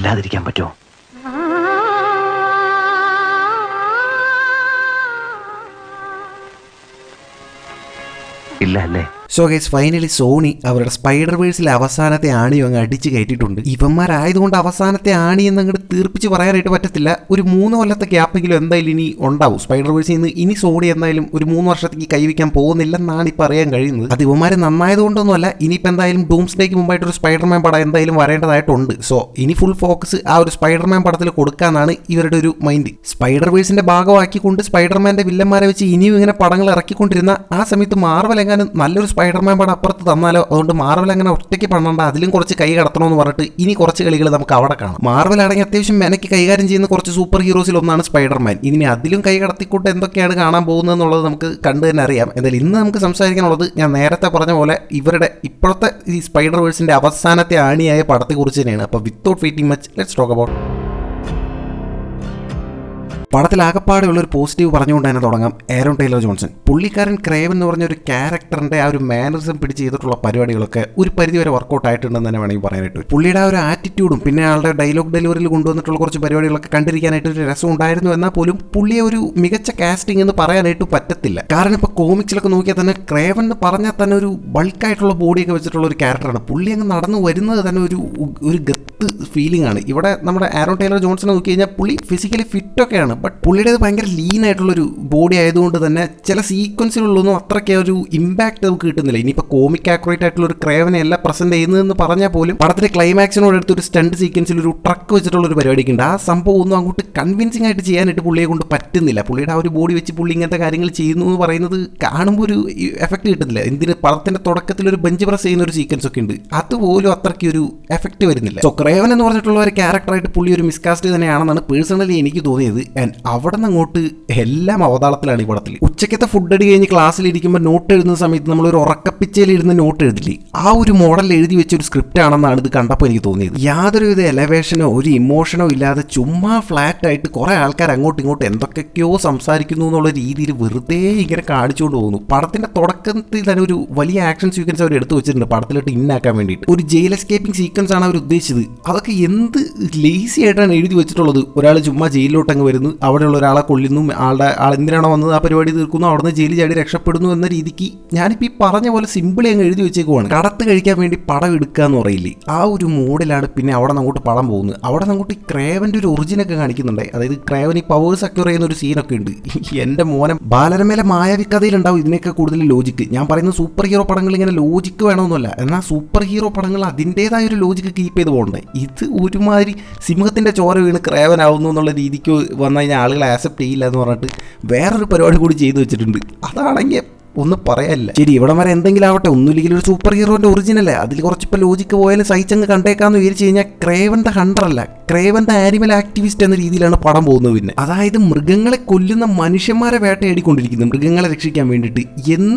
ഇല്ലാതിരിക്കാൻ പറ്റുമോ? ഇല്ല അല്ലേ? സോ ഗൈസ്, ഫൈനലി സോണി അവരുടെ സ്പൈഡർ വേഴ്സിലെ അവസാനത്തെ ആണിയും അങ്ങ് അടിച്ച് കയറ്റിയിട്ടുണ്ട്. ഇവന്മാരായതുകൊണ്ട് അവസാനത്തെ ആണി എന്നങ്ങോട്ട് തീർപ്പിച്ച് പറയാനായിട്ട് പറ്റത്തില്ല. ഒരു 3 കൊല്ലത്തെ ഗ്യാപ്പെങ്കിലും എന്തായാലും ഇനി ഉണ്ടാവും. സ്പൈഡർ വേഴ്സിൽ നിന്ന് ഇനി സോണി എന്തായാലും ഒരു 3 വർഷത്തേക്ക് കൈവയ്ക്കാൻ പോകുന്നില്ലെന്നാണ് ഇപ്പോൾ അറിയാൻ കഴിയുന്നത്. അത് ഇവന്മാർ നന്നായതുകൊണ്ടൊന്നുമല്ല, ഇനിയിപ്പോൾ എന്തായാലും ഡൂംസ്ഡേക്ക് മുമ്പായിട്ടൊരു സ്പൈഡർമാൻ പടം എന്തായാലും വരേണ്ടതായിട്ടുണ്ട്. സോ ഇനി ഫുൾ ഫോക്കസ് ആ ഒരു സ്പൈഡർമാൻ പടത്തിൽ കൊടുക്കാനാണ് ഇവരുടെ ഒരു മൈൻഡ്. സ്പൈഡർ വേഴ്സിന്റെ ഭാഗമാക്കിക്കൊണ്ട് സ്പൈഡർമാന്റെ വില്ലന്മാരെ വെച്ച് ഇനിയും ഇങ്ങനെ പടങ്ങൾ ഇറക്കിക്കൊണ്ടിരുന്ന ആ സമയത്ത് മാർവൽ എങ്ങാനും നല്ലൊരു സ്പൈഡർമാൻ പടം അപ്പുറത്ത് തന്നാലോ. അതുകൊണ്ട് മാർവൽ അങ്ങനെ ഒറ്റയ്ക്ക് പണണ്ട, അതിലും കുറച്ച് കൈ കടത്തണമെന്ന് പറഞ്ഞിട്ട് ഇനി കുറച്ച് കളികൾ നമുക്ക് അവിടെ കാണാം. മാർവൽ ആണെങ്കിൽ അത്യാവശ്യം മെനക്ക് കൈകാര്യം ചെയ്യുന്ന കുറച്ച് സൂപ്പർ ഹീറോസിൽ ഒന്നാണ് സ്പൈഡർമാൻ. ഇനി അതിലും കൈ കടത്തിക്കൊണ്ട് എന്തൊക്കെയാണ് കാണാൻ പോകുന്നത് എന്നുള്ളത് നമുക്ക് കണ്ടു തന്നെ അറിയാം. എന്തായാലും ഇന്ന് നമുക്ക് സംസാരിക്കാനുള്ളത് ഞാൻ നേരത്തെ പറഞ്ഞ പോലെ ഇവരുടെ ഇപ്പോഴത്തെ ഈ സ്പൈഡർ വേഴ്സിന്റെ അവസാനത്തെ ആണിയായ പടത്തെക്കുറിച്ച് തന്നെയാണ്. അപ്പോൾ without waiting much let's talk about. പടത്തിൽ ആകപ്പാടെയുള്ള ഒരു പോസിറ്റീവ് പറഞ്ഞുകൊണ്ട് തന്നെ തുടങ്ങാം. ആരോൺ ടൈലർ ജോൺസൺ പുള്ളിക്കാരൻ ക്രേവൻ എന്ന് പറഞ്ഞ ഒരു ക്യാരക്ടറിന്റെ ആ ഒരു മാനറിസം പിടിച്ച് ചെയ്തിട്ടുള്ള പരിപാടികളൊക്കെ ഒരു പരിധിവരെ വർക്കൗട്ട് ആയിട്ടുണ്ടെന്ന് തന്നെ വേണമെങ്കിൽ പറയാനായിട്ട്. പുള്ളിയുടെ ആ ഒരു ആറ്റിറ്റ്യൂഡും പിന്നെ ആളുടെ ഡയലോഗ് ഡെലിവറിയിൽ കൊണ്ടുവന്നിട്ടുള്ള കുറച്ച് പരിപാടികളൊക്കെ കണ്ടിരിക്കാനായിട്ട് ഒരു രസം ഉണ്ടായിരുന്നു. എന്നാൽ പോലും പുള്ളിയെ ഒരു മികച്ച കാസ്റ്റിംഗ് എന്ന് പറയാനായിട്ട് പറ്റത്തില്ല. കാരണം ഇപ്പോൾ കോമിക്സിലൊക്കെ നോക്കിയാൽ തന്നെ ക്രേവൻ എന്ന് പറഞ്ഞാൽ തന്നെ ഒരു ബൾക്കായിട്ടുള്ള ബോഡിയൊക്കെ വെച്ചിട്ടുള്ള ഒരു ക്യാരക്ടറാണ്. പുള്ളി അങ്ങ് നടന്നു വരുന്നത് തന്നെ ഒരു ഗത്ത് ഫീലിംഗ് ആണ്. ഇവിടെ നമ്മുടെ ആരോൺ ടൈലർ ജോൺസനെ നോക്കി കഴിഞ്ഞാൽ പുള്ളി ഫിസിക്കലി ഫിറ്റൊക്കെയാണ്. ബട്ട് പുള്ളിയുടേത് ഭയങ്കര ലീൻ ആയിട്ടുള്ളൊരു ബോഡി ആയതുകൊണ്ട് തന്നെ ചില സീക്വൻസിലുള്ളൊന്നും അത്രയ്ക്ക് ഒരു ഇമ്പാക്ട് നമുക്ക് കിട്ടുന്നില്ല. ഇനിയിപ്പോൾ കോമിക് ആക്യുറേറ്റ് ആയിട്ടുള്ള ഒരു ക്രേവനെ അല്ല പ്രസന്റ് ചെയ്യുന്നതെന്ന് പറഞ്ഞാൽ പോലും പടത്തിലെ ക്ലൈമാക്സിനോട് അടുത്തൊരു സ്റ്റണ്ട് സീക്വൻസിൽ ഒരു ട്രക്ക് വെച്ചിട്ടുള്ള ഒരു പരിപാടിയൊക്കെ ഉണ്ട്. ആ സംഭവം ഒന്നും അങ്ങോട്ട് കൺവിൻസിംഗ് ആയിട്ട് ചെയ്യാനായിട്ട് പുള്ളിയെ കൊണ്ട് പറ്റുന്നില്ല. പുള്ളിയുടെ ആ ഒരു ബോഡി വെച്ച് പുള്ളി ഇങ്ങനത്തെ കാര്യങ്ങൾ ചെയ്യുന്നു എന്ന് പറയുന്നത് കാണുമ്പോൾ ഒരു എഫക്റ്റ് കിട്ടുന്നില്ല. എന്തിന് പടത്തിന്റെ തുടക്കത്തിൽ ഒരു ബെഞ്ച് പ്രസ് ചെയ്യുന്ന ഒരു സീക്വൻസ് ഒക്കെ ഉണ്ട്, അതുപോലും അത്രയ്ക്ക് ഒരു എഫക്റ്റ് വരുന്നില്ല. സോ ക്രേവൻ എന്ന് പറഞ്ഞിട്ടുള്ള ഒരു ക്യാരക്ടറായിട്ട് പുള്ളി ഒരു മിസ്കാസ്റ്റ് തന്നെയാണെന്നാണ് പേഴ്സണലി എനിക്ക് തോന്നിയത്. അവിടെ നിന്ന് അങ്ങോട്ട് എല്ലാം അവതാളത്തിലാണ് ഈ പടത്തിൽ. ഉച്ചക്കത്തെ ഫുഡ് അടി കഴിഞ്ഞ് ക്ലാസ്സിലിരിക്കുമ്പോൾ നോട്ട് എഴുതുന്ന സമയത്ത് നമ്മളൊരു ഉറക്കപ്പിച്ചയിലിരുന്ന് നോട്ട് എഴുതില്ലേ, ആ ഒരു മോഡലിൽ എഴുതി വെച്ച ഒരു സ്ക്രിപ്റ്റ് ആണെന്നാണ് ഇത് കണ്ടപ്പോൾ എനിക്ക് തോന്നിയത്. യാതൊരുവിധ എലവേഷനോ ഒരു ഇമോഷനോ ഇല്ലാതെ ചുമ്മാ ഫ്ലാറ്റ് ആയിട്ട് കുറെ ആൾക്കാർ അങ്ങോട്ടും ഇങ്ങോട്ടും എന്തൊക്കെയോ സംസാരിക്കുന്നു എന്നുള്ള രീതിയിൽ വെറുതെ ഇങ്ങനെ കാണിച്ചുകൊണ്ട് പോകുന്നു. പടത്തിന്റെ തുടക്കത്തിൽ തന്നെ ഒരു വലിയ ആക്ഷൻ സീക്വൻസ് അവർ എടുത്തു വെച്ചിട്ടുണ്ട് പടത്തിലോട്ട് ഇന്നാക്കാൻ വേണ്ടിയിട്ട്. ഒരു ജയിൽ എസ്കേപ്പിംഗ് സീക്വൻസ് ആണ് അവർ ഉദ്ദേശിച്ചത്. അതൊക്കെ എന്ത് ലേസി ആയിട്ടാണ് എഴുതി വെച്ചിട്ടുള്ളത്. ഒരാൾ ചുമ്മാ ജയിലിലോട്ട് അങ്ങ് വരുന്നു, അവിടെയുള്ള ഒരാളെ കൊല്ലുന്നു, ആൾ എന്തിനാണോ വന്നത് ആ പരിപാടി തീർക്കുന്നു, അവിടുന്ന് ജയിലിൽ ചാടി രക്ഷപ്പെടുന്നു എന്ന രീതിക്ക് ഞാനിപ്പോൾ ഈ പറഞ്ഞ പോലെ സിമ്പിളി അങ്ങ് എഴുതി വെച്ചേക്കുവാണ്. കടത്ത് കഴിക്കാൻ വേണ്ടി പടം എടുക്കുക എന്ന് പറയില്ലേ, ആ ഒരു മൂഡിലാണ് പിന്നെ അവിടെ നിന്ന് അങ്ങോട്ട് പടം പോകുന്നത്. അവിടെ നിന്ന് അങ്ങോട്ട് ക്രേവന്റെ ഒരു ഒറിജിനൊക്കെ കാണിക്കുന്നുണ്ട്. അതായത് ക്രേവൻ ഈ പവേഴ്സ് അക്യൂർ ചെയ്യുന്ന ഒരു സീനൊക്കെ ഉണ്ട്. എൻ്റെ മോനെ ബാലരമേലെ മായാവി കഥയിലുണ്ടാവും ഇതിനൊക്കെ കൂടുതൽ ലോജിക്ക്. ഞാൻ പറയുന്ന സൂപ്പർ ഹീറോ പടങ്ങൾ ഇങ്ങനെ ലോജിക്ക് വേണമെന്നല്ല, എന്നാൽ സൂപ്പർ ഹീറോ പടങ്ങൾ അതിൻ്റെതായ ഒരു ലോജിക്ക് കീപ്പ് ചെയ്ത് പോകണ്ടേ. ഇത് ഒരുമാതിരി സിംഹത്തിന്റെ ചോര വീണ് ക്രേവനാവുന്നു എന്നുള്ള രീതിക്ക് വന്നു കഴിഞ്ഞാൽ ആളുകൾ ആക്സെപ്റ്റ് ചെയ്യില്ല എന്ന് പറഞ്ഞിട്ട് വേറൊരു പരിപാടി കൂടി ചെയ്തു വെച്ചിട്ടുണ്ട്. അതാണെങ്കിൽ ഒന്നും പറയാനില്ല. ശരി, ഇവിടെ വരെ എന്തെങ്കിലും ആവട്ടെ, ഒന്നുമില്ലെങ്കിൽ ഒരു സൂപ്പർ ഹീറോന്റെ ഒറിജിനല്ലേ, അതിൽ കുറച്ചിപ്പോൾ ലോജിക്ക് പോയാലും സഹിച്ചങ്ങ് കണ്ടേക്കാന്ന് വിചാരിച്ചു കഴിഞ്ഞാൽ ക്രേവൻ ദ ഹണ്ടർ അല്ല, ക്രേവൻ ദ ആനിമൽ ആക്ടിവിസ്റ്റ് എന്ന രീതിയിലാണ് പടം പോകുന്നത്. പിന്നെ അതായത് മൃഗങ്ങളെ കൊല്ലുന്ന മനുഷ്യന്മാരെ വേട്ടയാടിക്കൊണ്ടിരിക്കുന്നത് മൃഗങ്ങളെ രക്ഷിക്കാൻ വേണ്ടിയിട്ട്.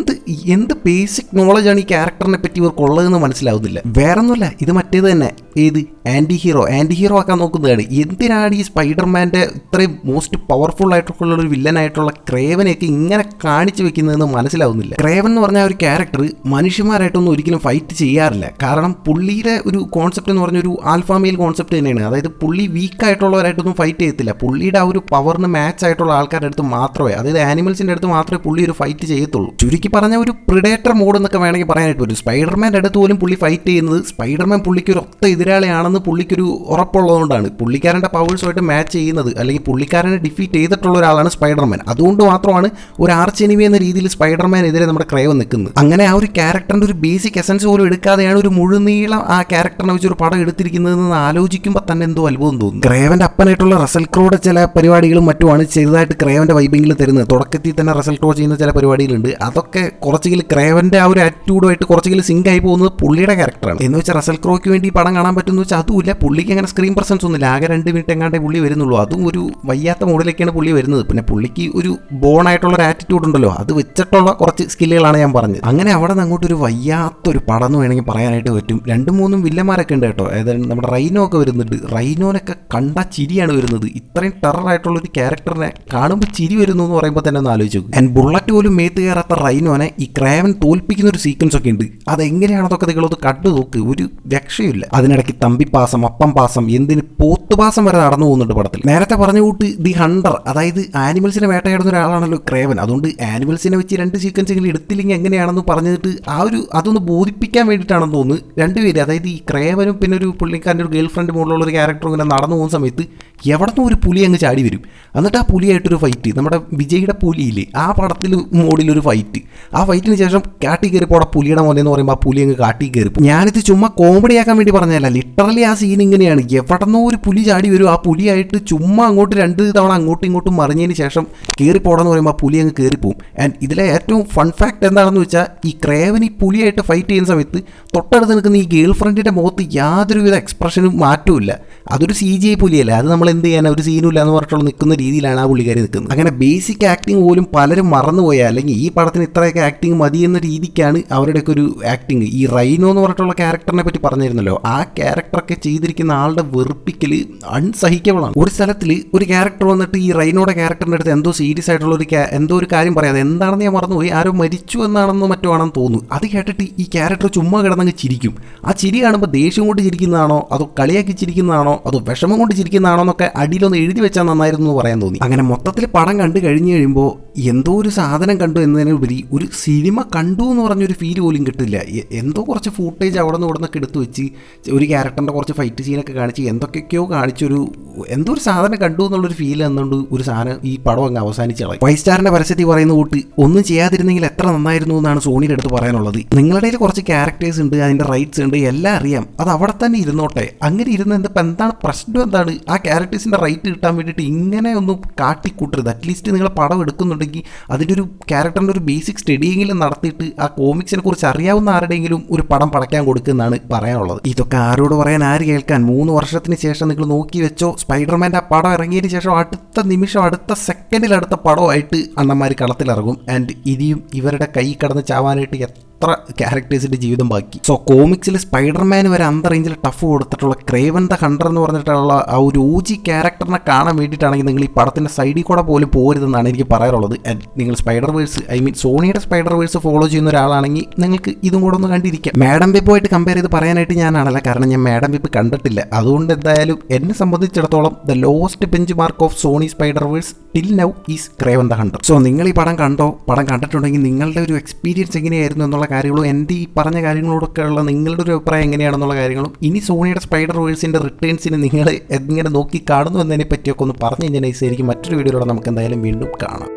എന്ത് ബേസിക് നോളജാണ് ഈ ക്യാരക്ടറിനെ പറ്റി ഇവർക്കുള്ളതെന്ന് മനസ്സിലാവുന്നില്ല. വേറൊന്നുമില്ല, ഇത് മറ്റേത് തന്നെ, ഏത് ആന്റി ഹീറോ ആക്കാൻ നോക്കുന്നതാണ്. എന്തിനാണ് ഈ സ്പൈഡർമാന്റെ ഇത്രയും മോസ്റ്റ് പവർഫുൾ ആയിട്ടുള്ള ഒരു വില്ലനായിട്ടുള്ള ക്രേവനെയൊക്കെ ഇങ്ങനെ കാണിച്ചു വെക്കുന്നതെന്ന് മനസ്സിലാവുന്നില്ല. ക്രേവൻ എന്ന് പറഞ്ഞ ഒരു ക്യാരക്ടർ മനുഷ്യന്മാരായിട്ടൊന്നും ഒരിക്കലും ഫൈറ്റ് ചെയ്യാറില്ല. കാരണം പുള്ളിയുടെ ഒരു കോൺസെപ്റ്റ് എന്ന് പറഞ്ഞ ഒരു ആൽഫാമെയിൽ കോൺസെപ്റ്റ് തന്നെയാണ്. അതായത് പുള്ളി വീക്ക് ആയിട്ടുള്ളവരായിട്ടൊന്നും ഫൈറ്റ് ചെയ്യത്തില്ല. പുള്ളിയുടെ ആ ഒരു പവറിന് മാച്ച് ആയിട്ടുള്ള ആൾക്കാരുടെ അടുത്ത് മാത്രമേ, അതായത് ആനിമൽസിന്റെ അടുത്ത് മാത്രമേ പുള്ളി ഒരു ഫൈറ്റ് ചെയ്യത്തുള്ളൂ. ചുരുക്കി പറഞ്ഞ ഒരു പ്രിഡേറ്റർ മോഡ് എന്നൊക്കെ വേണമെങ്കിൽ പറയാനായിട്ട് വരും. സ്പൈഡർമാൻ്റെ അടുത്ത് പോലും പുള്ളി ഫൈറ്റ് ചെയ്യുന്നത് സ്പൈഡർമാൻ പുള്ളിക്ക് ഒരു ഒത്ത എതിരാളിയാണെന്ന് പുള്ളിക്കൊരു ഉറപ്പുള്ളതുകൊണ്ടാണ്. പുള്ളിക്കാരൻ്റെ പവേഴ്സുമായിട്ട് മാച്ച് ചെയ്യുന്നത്, അല്ലെങ്കിൽ പുള്ളിക്കാരനെ ഡിഫീറ്റ് ചെയ്തിട്ടുള്ള ഒരാളാണ് സ്പൈഡർമാൻ. അതുകൊണ്ട് മാത്രമാണ് ഒരു ആർച്ച് എനിമി എന്ന രീതിയിൽ സ്പൈഡർമാനെതിരെ നമ്മുടെ ക്രേവൻ നിൽക്കുന്നത്. അങ്ങനെ ആ ഒരു ക്യാരക്ടറിന്റെ ഒരു ബേസിക് എസൻസ് പോലും എടുക്കാതെയാണ് ഒരു മുഴുനീളം ആ ക്യാരക്ടറിനെ വെച്ചൊരു പടം എടുത്തിരിക്കുന്നതെന്ന് ആലോചിക്കുമ്പോൾ തന്നെ എന്തോ അത്ഭുതം തോന്നുന്നു. ക്രേവന്റെ അപ്പനായിട്ടുള്ള റസൽ ക്രോയുടെ ചില പരിപാടികളും മറ്റുമാണ് ചെറുതായിട്ട് ക്രേവന്റെ വൈബെങ്കിലും തരുന്നത്. തുടക്കത്തിൽ തന്നെ റസൽ ക്രോ ചെയ്യുന്ന ചില പരിപാടികളുണ്ട്. അതൊക്കെ കുറച്ചെങ്കിലും ക്രേവന്റെ ആ ഒരു ആറ്റിറ്റ്യൂഡുമായിട്ട് കുറച്ചെങ്കിലും സിങ്ക് ആയി പോകുന്നത് പുള്ളിയുടെ ക്യാരക്ടറാണ്. എന്ന് വെച്ചാൽ റസൽ ക്രോയ്ക്ക് വേണ്ടി ഈ പടം കാണാൻ പറ്റുമെന്ന് വെച്ചാൽ അതുമില്ല. പുള്ളിക്ക് അങ്ങനെ സ്ക്രീൻ പ്രസൻസ് ഒന്നുമില്ല. ആകെ 2 മിനിറ്റ് എങ്ങാണ്ടേ പുള്ളി വരുന്നുള്ളൂ. അതും ഒരു വയ്യാത്ത മോഡിലേക്കാണ് പുള്ളി വരുന്നത്. പിന്നെ പുള്ളിക്ക് ഒരു ബോൺ ആയിട്ടുള്ള ഒരു ആറ്റിറ്റ്യൂഡ് ഉണ്ടല്ലോ, അത് വെച്ചിട്ടുള്ള കുറച്ച് സ്കില്ലുകളാണ് ഞാൻ പറഞ്ഞത്. അങ്ങനെ അവിടെ നിന്ന് അങ്ങോട്ട് ഒരു വയ്യാത്തൊരു പടം എന്ന് വേണമെങ്കിൽ പറയാനായിട്ട് പറ്റും. 2-3 വില്ലന്മാരൊക്കെ ഉണ്ട് കേട്ടോ. അതായത് നമ്മുടെ റൈനോ ഒക്കെ വരുന്നുണ്ട്. റൈനോ റൈനോനൊക്കെ കണ്ടാൽ ചിരിയാണ് വരുന്നത്. ഇത്രയും ടെററായിട്ടുള്ളൊരു ക്യാരക്ടറിനെ കാണുമ്പോൾ ചിരി വരുന്നു എന്ന് പറയുമ്പോൾ തന്നെ ഒന്ന് ആലോചിച്ചു. ആൻഡ് ബുള്ളറ്റ് പോലും മേത്ത് കയറാത്ത റൈനോനെ ഈ ക്രേവൻ തോൽപ്പിക്കുന്ന ഒരു സീക്വൻസ് ഒക്കെ ഉണ്ട്. അതെങ്ങനെയാണതൊക്കെ നിങ്ങളൊന്ന് കണ്ടു നോക്ക്, ഒരു രക്ഷയില്ല. അതിനിടയ്ക്ക് തമ്പിപ്പാസം, അപ്പം പാസം, എന്തിന് പോത്തുപാസം വരെ നടന്നു പോകുന്നുണ്ട് പടത്തിൽ. നേരത്തെ പറഞ്ഞ കൂട്ട് ദി ഹണ്ടർ, അതായത് ആനിമൽസിനെ വേട്ടയാടുന്ന ഒരാളാണല്ലോ ക്രേവൻ. അതുകൊണ്ട് ആനിമൽസിനെ വെച്ച് 2 സീക്വൻസ് എങ്കിലും എടുത്തില്ലെങ്കിൽ എങ്ങനെയാണെന്ന് പറഞ്ഞിട്ട് അതൊന്ന് ബോധിപ്പിക്കാൻ വേണ്ടിയിട്ടാണെന്ന് തോന്നുന്നു രണ്ടുപേര്, അതായത് ഈ ക്രേവനും പിന്നെ ഒരു പുള്ളിക്കാരൻ്റെ ഒരു ഗേൾ ഫ്രണ്ട് മുകളിലുള്ള ഒരു ക്യാരക്ടർ ഇങ്ങനെ നടന്നു പോകുന്ന സമയത്ത് എവിടെ നിന്നും ഒരു പുലി അങ്ങ് ചാടി വരും. എന്നിട്ട് ആ പുലിയായിട്ടൊരു ഫൈറ്റ്, നമ്മുടെ വിജയുടെ പുലിയില്ലേ ആ പടത്തിൽ മോഡിലൊരു ഫൈറ്റ്. ആ ഫൈറ്റിന് ശേഷം കാട്ടി കയറിപ്പോൾ അവിടെ പുലിയുടെ മോനെ എന്ന് പറയുമ്പോൾ ആ പുലി അങ്ങ് കാട്ടി കയറിപ്പോൾ. ഞാനിത് ചുമ്മാ കോമഡി ആക്കാൻ വേണ്ടി പറഞ്ഞതല്ല, ലിറ്ററലി ആ സീൻ ഇങ്ങനെയാണ്. എവിടെ നിന്നോ ഒരു പുലി ചാടി വരും, ആ പുലിയായിട്ട് ചുമ്മാ അങ്ങോട്ട് 2 തവണ അങ്ങോട്ടും ഇങ്ങോട്ടും മറിഞ്ഞതിന് ശേഷം കയറിപ്പോടാന്ന് പറയുമ്പോൾ ആ പുലി അങ്ങ് കയറിപ്പോവും. ആൻഡ് ഇതിലെ ഏറ്റവും ഫൺ ഫാക്ട് എന്താണെന്ന് വെച്ചാൽ ഈ ക്രേവൻ ഈ പുലിയായിട്ട് ഫൈറ്റ് ചെയ്യുന്ന സമയത്ത് തൊട്ടടുത്ത് നിൽക്കുന്ന ഈ ഗേൾ ഫ്രണ്ടിൻ്റെ മുഖത്ത് യാതൊരുവിധ എക്സ്പ്രഷനും മാറ്റമില്ല. അതൊരു CGI പുലിയല്ലേ, അത് നമ്മൾ എന്ത് ചെയ്യാൻ, ഒരു സീനും ഇല്ല എന്ന് പറഞ്ഞിട്ടുള്ള നിൽക്കുന്ന രീതിയിലാണ് ആ പുള്ളിക്കാരി നിൽക്കുന്നത്. അങ്ങനെ ബേസിക് ആക്ടിങ് പോലും പലരും മറന്നുപോയാൽ, അല്ലെങ്കിൽ ഈ പടത്തിന് ഇത്രയൊക്കെ ആക്ടിങ് മതി എന്ന രീതിക്കാണ് അവരുടെയൊക്കെ ഒരു ആക്ടിങ്. ഈ റൈനോ എന്ന് പറഞ്ഞിട്ടുള്ള ക്യാരക്ടറിനെ പറ്റി പറഞ്ഞിരുന്നല്ലോ, ആ ക്യാരക്ടറൊക്കെ ചെയ്തിരിക്കുന്ന ആളുടെ വെറുപ്പിക്കൽ അൺസഹിക്കബിളാണ്. ഒരു സ്ഥലത്തിൽ ഒരു ക്യാരക്ടർ വന്നിട്ട് ഈ റൈനോയുടെ ക്യാരക്ടറിൻ്റെ അടുത്ത് എന്തോ സീരിയസ് ആയിട്ടുള്ള എന്തോ ഒരു കാര്യം പറയാതെ, എന്താണെന്ന് ഞാൻ മറന്നുപോയി, ആരോ മരിച്ചു എന്നാണെന്നോ മറ്റോ ആണെന്ന് തോന്നുന്നു. അത് കേട്ടിട്ട് ഈ ക്യാരക്ടർ ചുമ്മാ കിടന്നങ്ങ് ചിരിക്കും. ആ ചിരി കാണുമ്പോൾ ദേഷ്യം കൊണ്ട് ചിരിക്കുന്നതാണോ അതോ കളിയാക്കി ചിരിക്കുന്നതാണോ അതോ വിഷമം കൊണ്ട് ചിരിക്കുന്നതാണോ എന്നൊക്കെ അടിയിലൊന്ന് എഴുതി വെച്ചാൽ നന്നായിരുന്നു എന്ന് പറയാൻ തോന്നി. അങ്ങനെ മൊത്തത്തിൽ പടം കണ്ടു കഴിഞ്ഞ് കഴിയുമ്പോൾ എന്തോ ഒരു സാധനം കണ്ടു എന്നതിനുപരി ഒരു സിനിമ കണ്ടു എന്ന് പറഞ്ഞൊരു ഫീൽ പോലും കിട്ടില്ല. എന്തോ കുറച്ച് ഫൂട്ടേജ് അവിടെ നിന്ന് ഇവിടെ നിന്നൊക്കെ എടുത്ത് വെച്ച് ഒരു ക്യാരക്ടറിൻ്റെ കുറച്ച് ഫൈറ്റ് സീനൊക്കെ കാണിച്ച് എന്തൊക്കെയൊക്കെയോ കാണിച്ചൊരു എന്തോ ഒരു സാധനം കണ്ടു എന്നുള്ളൊരു ഫീൽ എന്നുകൊണ്ട് ഒരു സാധനം ഈ പടം അങ്ങ് അവസാനിച്ചു കളയും. 5 സ്റ്റാറിൻ്റെ പരസ്യത്തിൽ പറയുന്ന കൂട്ട് ഒന്നും ചെയ്യാതിരുന്നെങ്കിൽ എത്ര നന്നായിരുന്നു എന്നാണ് സോണിയുടെ അടുത്ത് പറയാനുള്ളത്. നിങ്ങളുടെ കുറച്ച് ക്യാരക്ടേഴ്സ് ഉണ്ട്, അതിൻ്റെ റൈറ്റ്സ് ഉണ്ട്, എല്ലാം അറിയാം, അത് അവിടെ തന്നെ ഇരുന്നോട്ടെ. അങ്ങനെ ഇരുന്ന് എന്താണ് പ്രശ്നം, എന്താണ് ആ ക്യാരക്ടേഴ്സിൻ്റെ റൈറ്റ് കിട്ടാൻ വേണ്ടിയിട്ട് ഇങ്ങനെ ഒന്നും കാട്ടിക്കൂട്ടരുത്. അറ്റ്ലീസ്റ്റ് നിങ്ങൾ പടം എടുക്കുന്നുണ്ടെങ്കിൽ അതിൻ്റെ ഒരു ക്യാരക്ടറിൻ്റെ ഒരു ബേസിക് സ്റ്റഡിയെങ്കിലും നടത്തിയിട്ട് ആ കോമിക്സിനെ കുറിച്ച് അറിയാവുന്ന ആരുടെയെങ്കിലും ഒരു പടം പടയ്ക്കാൻ കൊടുക്കുന്നതാണ് പറയാനുള്ളത്. ഇതൊക്കെ ആരോട് പറയാൻ, ആര് കേൾക്കാൻ? 3 വർഷത്തിന് ശേഷം നിങ്ങൾ നോക്കി വെച്ചോ, സ്പൈഡർമാൻ്റെ ആ പടം ഇറങ്ങിയതിന് ശേഷം അടുത്ത നിമിഷം അടുത്ത സെക്കൻഡിൽ അടുത്ത പടമായിട്ട് അണ്ണന്മാർ കളത്തിലിറങ്ങും. ആൻഡ് ഇനിയും ഇവരുടെ കൈ കടന്ന് ചാവാനായിട്ട് എത്ര ക്യാരക്ടേഴ്സിൻ്റെ ജീവിതം ബാക്കി. സോ കോമിക്സിൽ സ്പൈഡർമാൻ വരെ റേഞ്ചിൽ ടഫ് കൊടുത്തിട്ടുള്ള ക്രേവൻ ദ ഹണ്ടർ എന്ന് പറഞ്ഞിട്ടുള്ള ആ ഒരു OG ക്യാരക്ടറിനെ കാണാൻ വേണ്ടിയിട്ടാണെങ്കിൽ നിങ്ങൾ ഈ പടത്തിൻ്റെ സൈഡിൽ കൂടെ പോലും പോരുതെന്നാണ് എനിക്ക് പറയാനുള്ളത്. നിങ്ങൾ സോണിയുടെ സ്പൈഡർ വേഴ്സ് ഫോളോ ചെയ്യുന്ന ഒരാളാണെങ്കിൽ നിങ്ങൾക്ക് ഇതും കൂടെ ഒന്ന് കണ്ടിരിക്കാം. മാഡം വെബുമായിട്ട് കമ്പയർ ചെയ്ത് പറയാനായിട്ട് ഞാനാണല്ല, കാരണം ഞാൻ മാഡം വെബ് കണ്ടിട്ടില്ല. അതുകൊണ്ട് എന്തായാലും എന്നെ സംബന്ധിച്ചിടത്തോളം the lowest benchmark of Sony Spider Verse till now is Kraven the Hunter. So നിങ്ങൾ ഈ പടം കണ്ടിട്ടുണ്ടെങ്കിൽ നിങ്ങളുടെ ഒരു എക്സ്പീരിയൻസ് എങ്ങനെയായിരുന്നു എന്നുള്ള കാര്യങ്ങളും എൻ്റെ ഈ പറഞ്ഞ കാര്യങ്ങളോടൊക്കെ ഉള്ള നിങ്ങളുടെ ഒരു അഭിപ്രായം എങ്ങനെയാണെന്നുള്ള കാര്യങ്ങളും ഇനി സോണിയുടെ സ്പൈഡർ വേഴ്സിൻ്റെ റിട്ടേൺസിന് നിങ്ങൾ എങ്ങനെ നോക്കി കാണുന്നു എന്നതിനെ പറ്റിയൊക്കെ ഒന്ന് പറഞ്ഞു കഴിഞ്ഞാൽ നൈസായിരിക്കും. മറ്റൊരു വീഡിയോയിലൂടെ നമുക്ക് എന്തായാലും വീണ്ടും കാണാം.